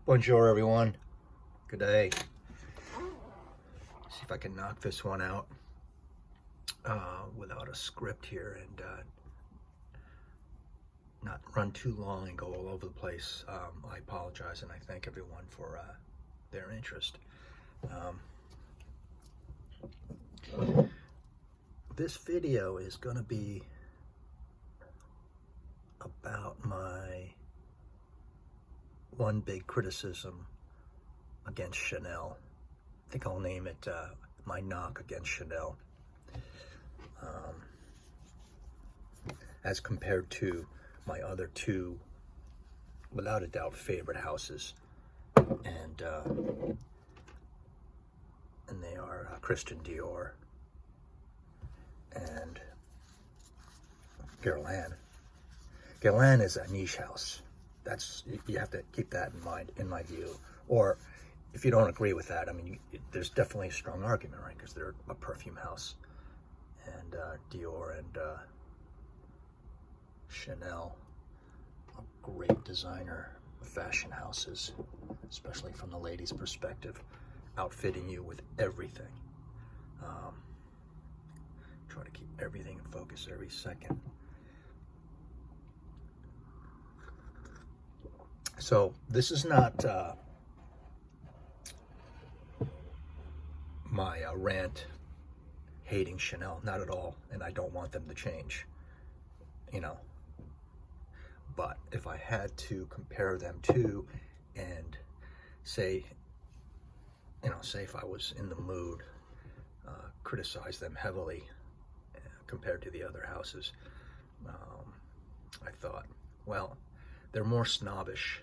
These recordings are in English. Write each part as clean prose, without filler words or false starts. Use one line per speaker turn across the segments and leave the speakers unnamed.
Bonjour, everyone. Good day. See if I can knock this one out without a script here and not run too long and go all over the place. I apologize and I thank everyone for their interest. This video is going to be about my one big criticism against Chanel. I think I'll name it my knock against Chanel, as compared to my other two, without a doubt, favorite houses, and they are Christian Dior and Guerlain. Guerlain is a niche house. You have to keep that in mind, in my view. Or if you don't agree with that, I mean, there's definitely a strong argument, right? Because they're a perfume house, and Dior and Chanel are great designer fashion houses, especially from the ladies' perspective, outfitting you with everything. Try to keep everything in focus every second. So this is not my rant hating Chanel, not at all, and I don't want them to change, but if I had to compare them to and say if I was in the mood, criticize them heavily compared to the other houses, I thought, well, they're more snobbish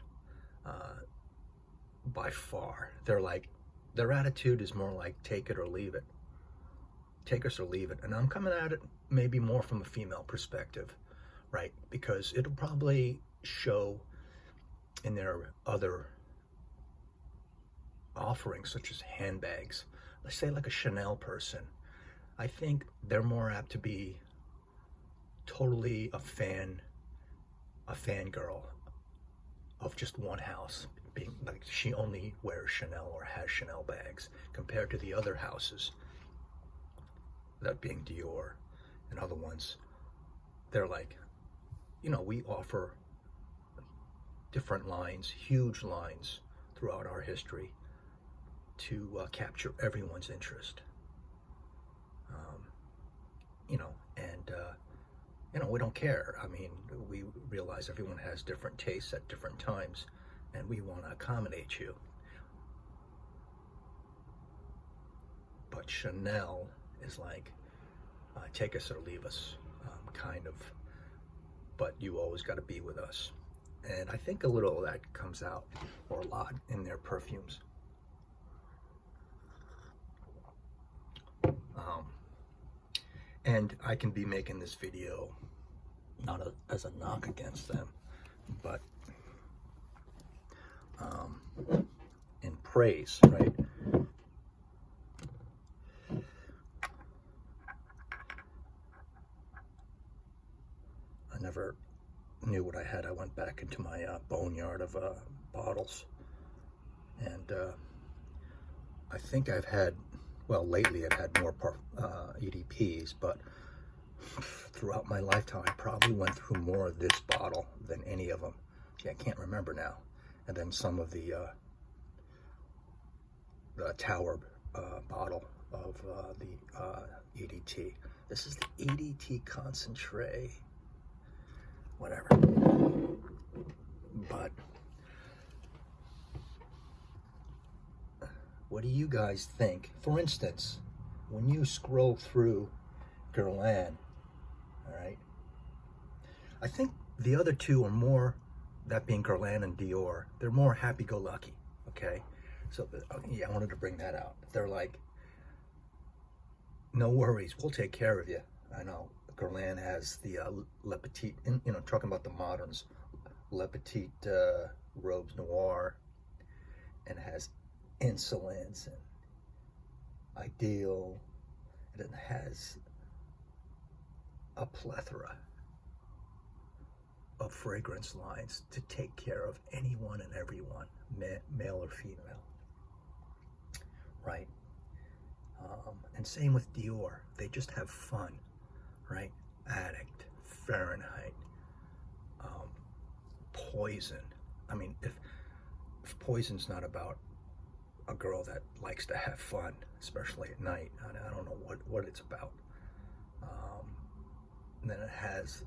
by far. Their attitude is more like take it or leave it. Take us or leave it. And I'm coming at it maybe more from a female perspective, right? Because it'll probably show in their other offerings, such as handbags. Let's say like a Chanel person. I think they're more apt to be totally a fangirl of just one house, being like she only wears Chanel or has Chanel bags, compared to the other houses, that being Dior and other ones. They're like, we offer different lines, huge lines throughout our history to capture everyone's interest. And we don't care. I mean, we realize everyone has different tastes at different times, and we want to accommodate you. But Chanel is like, take us or leave us, kind of, but you always got to be with us. And I think a little of that comes out, or a lot, in their perfumes. And I can be making this video not as a knock against them, but in praise, right? I never knew what I had. I went back into my boneyard of bottles, and I think I've had, well, lately I've had more EDPs, but throughout my lifetime I probably went through more of this bottle than any of them. I can't remember now. And then some of the tower bottle of the EDT. This is the EDT concentrate, whatever. But what do you guys think? For instance, when you scroll through Guerlain, all right, I think the other two are more, that being Guerlain and Dior, they're more happy-go-lucky, okay? So, yeah, I wanted to bring that out. They're like, no worries, we'll take care of you. I know Guerlain has the Le Petit, talking about the moderns, Le Petit Robes Noir, and has Insolence and Ideal, and it has a plethora of fragrance lines to take care of anyone and everyone, male or female, right? And same with Dior. They just have fun, right? Addict, Fahrenheit, Poison. I mean, if Poison's not about a girl that likes to have fun, especially at night, I don't know what it's about. And then it has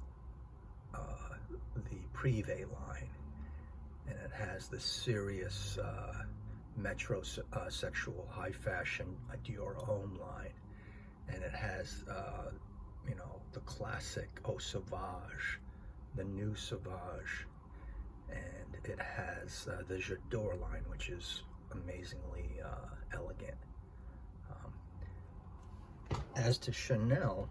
the Privé line, and it has the serious metrosexual high fashion Dior Homme line, and it has the classic Eau Sauvage, the new Sauvage, and it has the J'adore line, which is amazingly elegant. As to Chanel,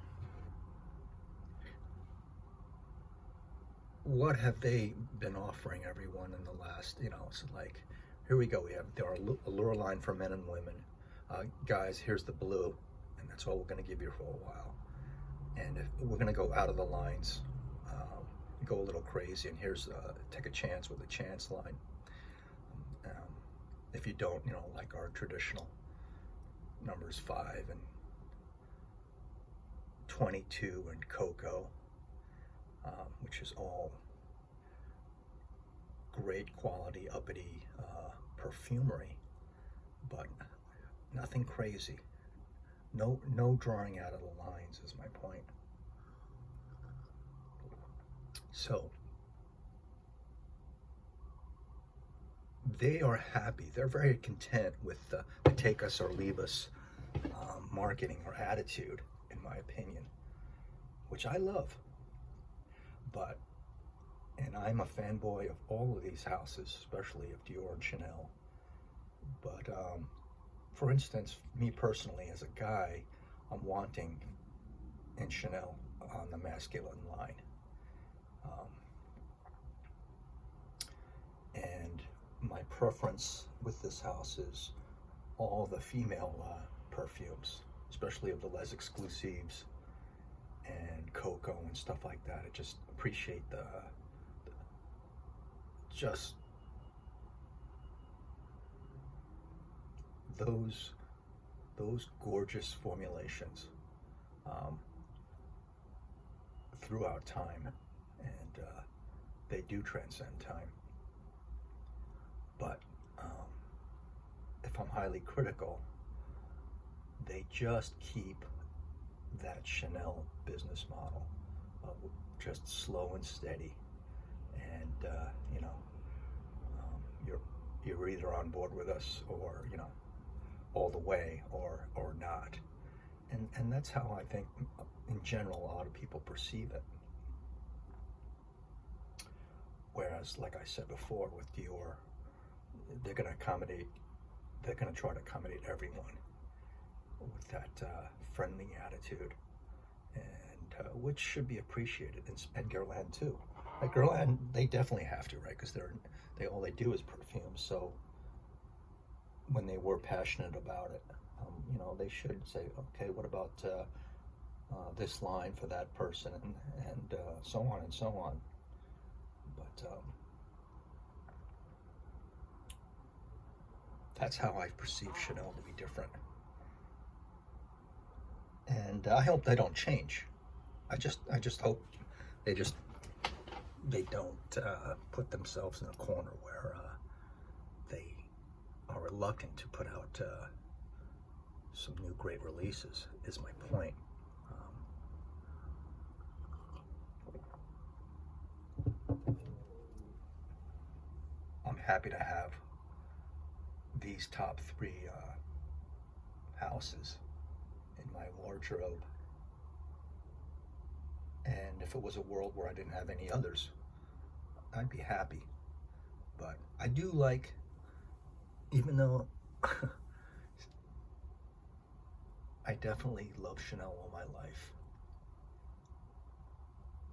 what have they been offering everyone in the last, it's like, here we go, we have their Allure line for men and women. Guys, here's the blue, and that's all we're going to give you for a while. And if we're going to go out of the lines, go a little crazy, and here's take a chance with the chance line. If you don't, like our traditional numbers 5 and 22 and Coco, which is all great quality, uppity perfumery, but nothing crazy. No drawing out of the lines is my point. So they are happy. They're very content with the take us or leave us marketing or attitude, in my opinion, which I love. And I'm a fanboy of all of these houses, especially of Dior and Chanel. But for instance, me personally, as a guy, I'm wanting in Chanel on the masculine line. And my preference with this house is all the female perfumes, especially of the Les Exclusives and Coco and stuff like that. I just appreciate just those gorgeous formulations throughout time, and they do transcend time. But if I'm highly critical, they just keep that Chanel business model of just slow and steady, and you're either on board with us, or all the way, or not, and that's how I think in general a lot of people perceive it. Whereas, like I said before, with Dior, they're going to try to accommodate everyone with that friendly attitude, and which should be appreciated. And Guerlain too. Like Guerlain, they definitely have to, right? Because all they do is perfume. So when they were passionate about it, they should say, okay, what about this line for that person, and so on and so on. But that's how I perceive Chanel to be different. And I hope they don't change. I just hope they don't put themselves in a corner where they are reluctant to put out some new great releases, is my point. I'm happy to have these top 3 houses in my wardrobe, and if it was a world where I didn't have any others, I'd be happy. But I do like, even though I definitely love Chanel all my life,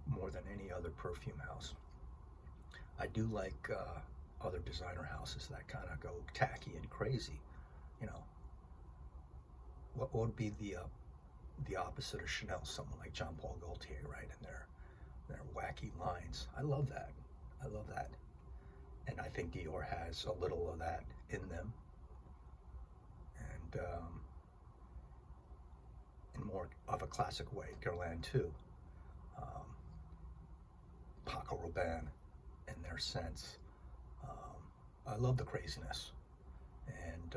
more than any other perfume house, I do like other designer houses that kind of go tacky and crazy. What would be the opposite of Chanel? Someone like Jean Paul Gaultier, right? And their wacky lines. I love that. and I think Dior has a little of that in them, and in more of a classic way, Guerlain too. Um, Paco Rabanne in their sense. I love the craziness, and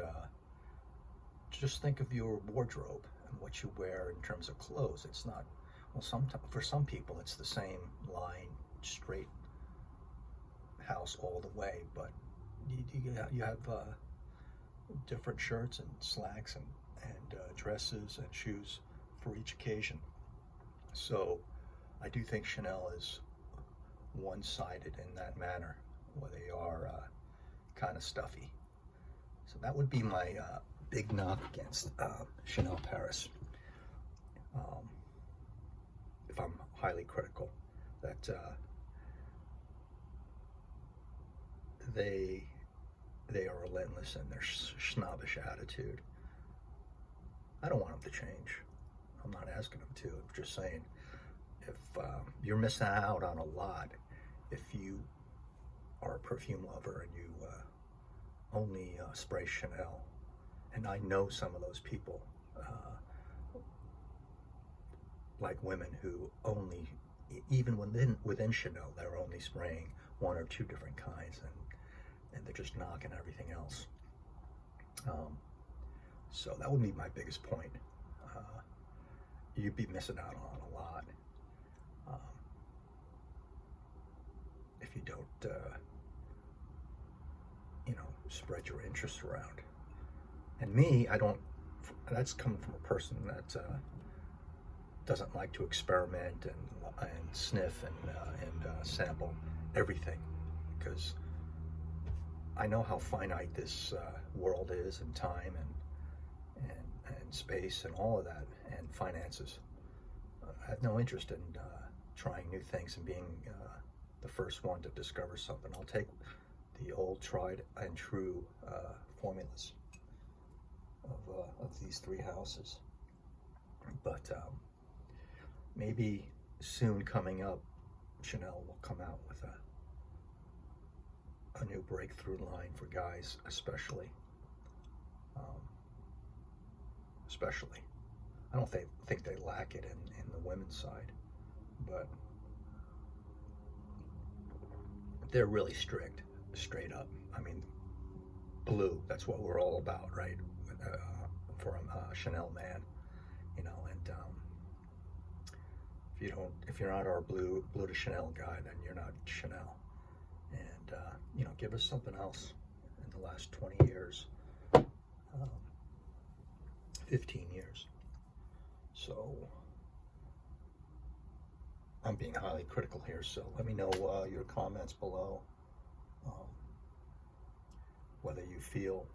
just think of your wardrobe and what you wear in terms of clothes. It's not, well, sometimes for some people it's the same line, straight house all the way, but you have different shirts and slacks and dresses and shoes for each occasion. So I do think Chanel is one-sided in that manner, where they are kind of stuffy. So that would be my big knock against Chanel Paris. If I'm highly critical, that they are relentless in their snobbish attitude. I don't want them to change. I'm not asking them to. I'm just saying, if you're missing out on a lot if you are a perfume lover and you only spray Chanel. And I know some of those people, like women who only, even within Chanel, they're only spraying one or two different kinds, and they're just knocking everything else. So that would be my biggest point. You'd be missing out on a lot if you don't, spread your interests around. And me, that's coming from a person that doesn't like to experiment and sniff and sample everything, because I know how finite this world is, and time and space and all of that, and finances. I have no interest in trying new things and being the first one to discover something. I'll take the old tried and true formulas of these three houses. But maybe soon coming up, Chanel will come out with a new breakthrough line for guys, especially. I don't think they lack it in the women's side, but they're really strict, straight up. I mean, blue, that's what we're all about, right? For a Chanel man, and if you're not our blue to Chanel guy, then you're not Chanel. And give us something else in the last 20 years, 15 years. So I'm being highly critical here, so let me know your comments below, whether you feel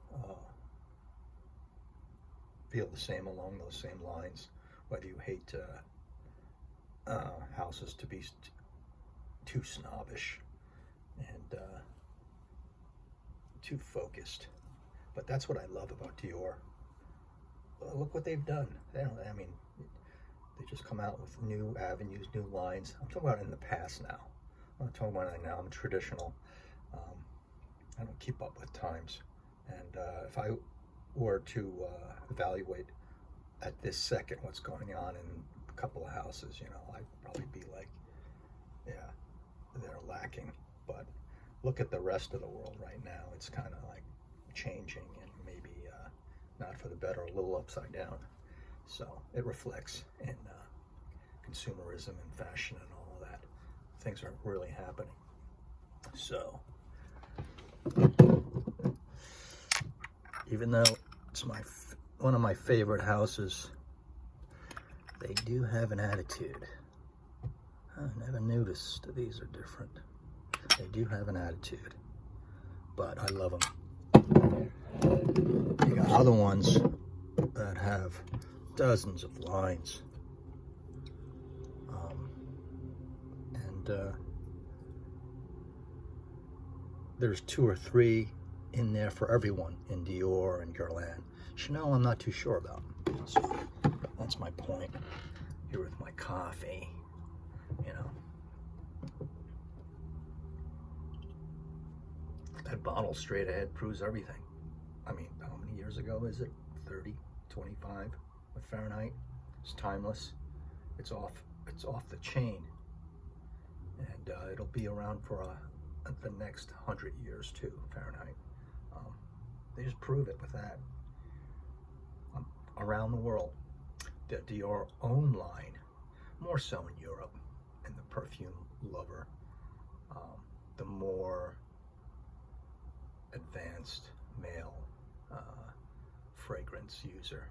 the same along those same lines, whether you hate houses to be too snobbish and too focused. But that's what I love about Dior. Look what they've done. They just come out with new avenues, new lines. I'm talking about in the past now. I'm not talking about it now. I'm traditional. I don't keep up with times. And if I were to evaluate at this second what's going on in a couple of houses, I'd probably be like, yeah, they're lacking. But look at the rest of the world right now. It's kind of like changing, and maybe not for the better, a little upside down. So it reflects in consumerism and fashion and all of that. Things are really happening. So even though it's one of my favorite houses, they do have an attitude. I never noticed these are different. They do have an attitude, but I love them. You got other ones that have dozens of lines, and there's 2 or 3 in there for everyone in Dior and Guerlain. Chanel, I'm not too sure about. So that's my point. Here with my coffee, That bottle straight ahead proves everything. I mean, how many years ago is it? 30, 25 with Fahrenheit. It's timeless. It's off the chain, and it'll be around for the next 100 years too. Fahrenheit. They just prove it with that. Around the world, the Dior own line, more so in Europe, and the perfume lover, the more advanced male fragrance user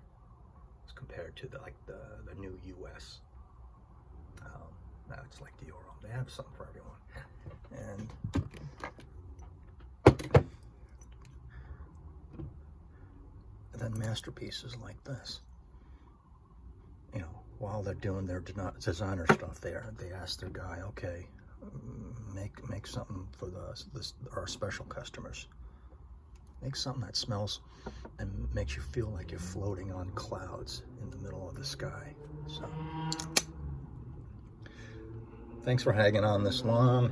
as compared to the new US. Now it's like Dior. They have something for everyone. And then masterpieces like this. You know, while they're doing their designer stuff, they ask their guy, okay, make something for our special customers. Make something that smells and makes you feel like you're floating on clouds in the middle of the sky. So, thanks for hanging on this long.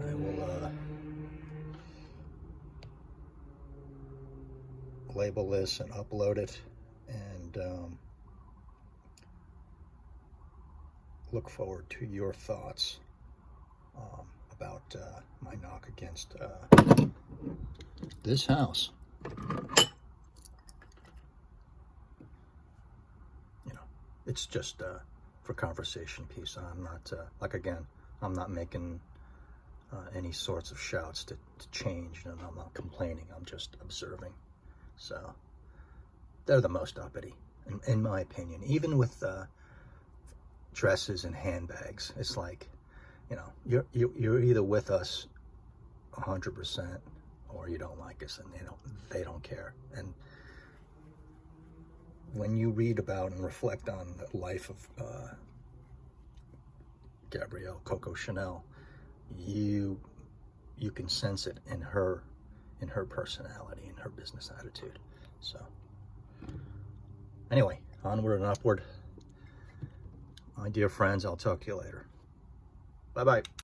I will label this and upload it, and look forward to your thoughts about my knock against this house. You know, it's just for conversation piece. I'm not I'm not making any sorts of shouts to change, and I'm not complaining. I'm just observing. So they're the most uppity, in my opinion. Even with dresses and handbags, it's like, you know, you're either with us 100% or you don't like us, and they don't care. And when you read about and reflect on the life of Gabrielle Coco Chanel, you can sense it in her personality, in her business attitude. So anyway, onward and upward. My dear friends, I'll talk to you later. Bye-bye.